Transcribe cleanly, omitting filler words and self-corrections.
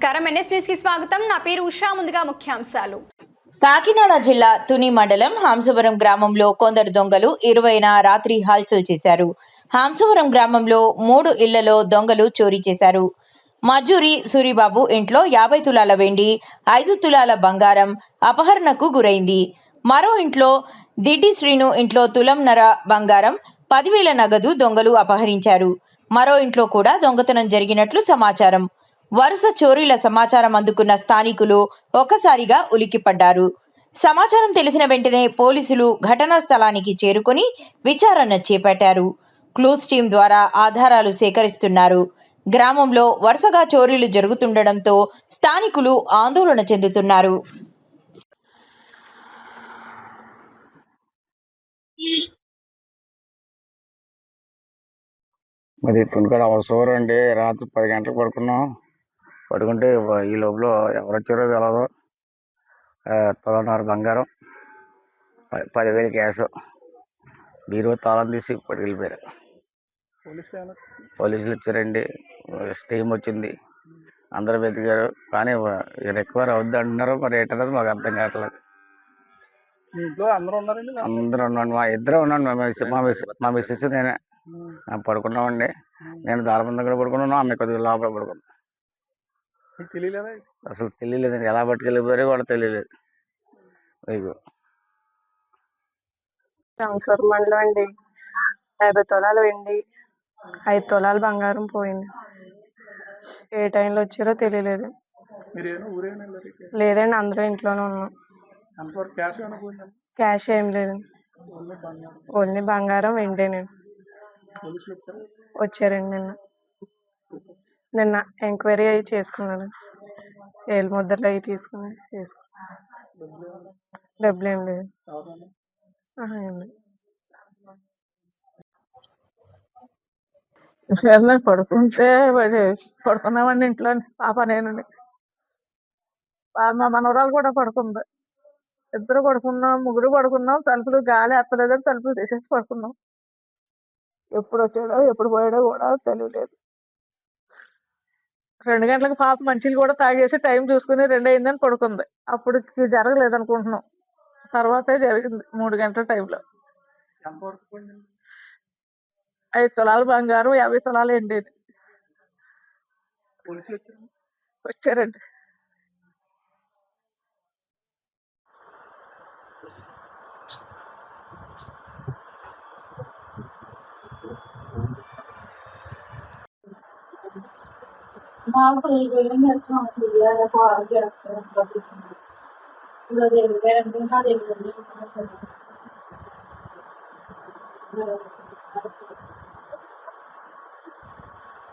నమస్కారం NS news కి స్వాగతం. నా పేరు ఉషా. ముందుగా ముఖ్యాంశాలు. కాకినాడ జిల్లా తుని మండలం హంసవరం గ్రామంలో కొందరు దొంగలు 20న రాత్రి హల్చల్ చేశారు. హంసవరం గ్రామంలో 3 ఇళ్లలో దొంగలు చోరీ చేశారు. మజూరి సూరిబాబు ఇంట్లో 50 తులాల వెండి, 5 తులాల బంగారం అపహరణకు గురైంది. మరో ఇంట్లో దిడ్డి శ్రీను ఇంట్లో తులంన్నర బంగారం, 10,000 నగదు దొంగలు అపహరించారు. మరో ఇంట్లో కూడా దొంగతనం జరిగినట్లు సమాచారం. వరుస చోరీల సమాచారం అందుకున్న స్థానికులు ఒక్కసారిగా ఉలిక్కిపడ్డారు. సమాచారం తెలిసిన వెంటనే పోలీసులు ఘటనా స్థలానికి చేరుకొని విచారణ చేపట్టారు. క్లూస్ టీం ద్వారా ఆధారాలు సేకరిస్తున్నారు. గ్రామంలో వరుసగా చోరీలు జరుగుతుండటంతో స్థానికులు ఆందోళన చెందుతున్నారు. మరి తునికాడ అవసరం అండి. రాత్రి 10 గంటలకు పడుకుంటే ఈ లోపల ఎవరు వచ్చారో తెలదు. తులన్నర బంగారం, 10,000 క్యాష్, బీరువా తాళం తీసి పట్టుకెళ్ళిపోయారు. పోలీసులు వచ్చారండి, టీం వచ్చింది, అందరూ వెతికారు. కానీ రికవర్ అవుద్ది అంటున్నారు. మరి ఏంటన్నది మాకు అర్థం కావట్లేదు. అందరూ ఉన్నాను, మా ఇద్దరే ఉన్నాను. మా మిస్సెస్ నేనే పడుకున్నామండి. నేను దారబంధం దగ్గర పడుకున్నాను, ఆమె కొద్దిగా లోపల పడుకున్నాను. అసలు తెలియలేదండి, ఎలా పట్టుకెళ్ళిపోయారో కూడా తెలియలేదు. సంవత్సరంలో అండి 50 తులాలు వెండి, 5 తులాలు బంగారం పోయింది. ఏ టైంలో వచ్చారో తెలియలేదు. లేదండి, అందరూ ఇంట్లోనే ఉన్నాం. క్యాష్ ఏం లేదండి, ఓన్లీ బంగారం వెండేనండి. వచ్చారండి నిన్న ఎంక్వైరీ అవి చేసుకున్నాను. ఏళ్ళు ముద్రలు అవి తీసుకుని డబ్బులు ఏం లేదు. పడుకుంటే పడుకున్నామండి ఇంట్లో. పాప నేనండి, మా మనవరాలు కూడా పడుకుంది. ఇద్దరు పడుకున్నాం, ముగ్గురు పడుకున్నాం. తలుపులు గాలి ఎత్తలేదని తలుపులు తీసేసి పడుకున్నాం. ఎప్పుడు వచ్చాడో ఎప్పుడు పోయాడో కూడా తెలియలేదు. 2 గంటలకు పాప మంచిలు కూడా తాగేసి టైం చూసుకుని 2 అయిందని పడుకుంది. అప్పుడు జరగలేదు అనుకుంటున్నాం, తర్వాతే జరిగింది 3 గంటల టైంలో. 5 తులాలు బంగారం, 50 తులాలు ఎండేది. వచ్చారండి.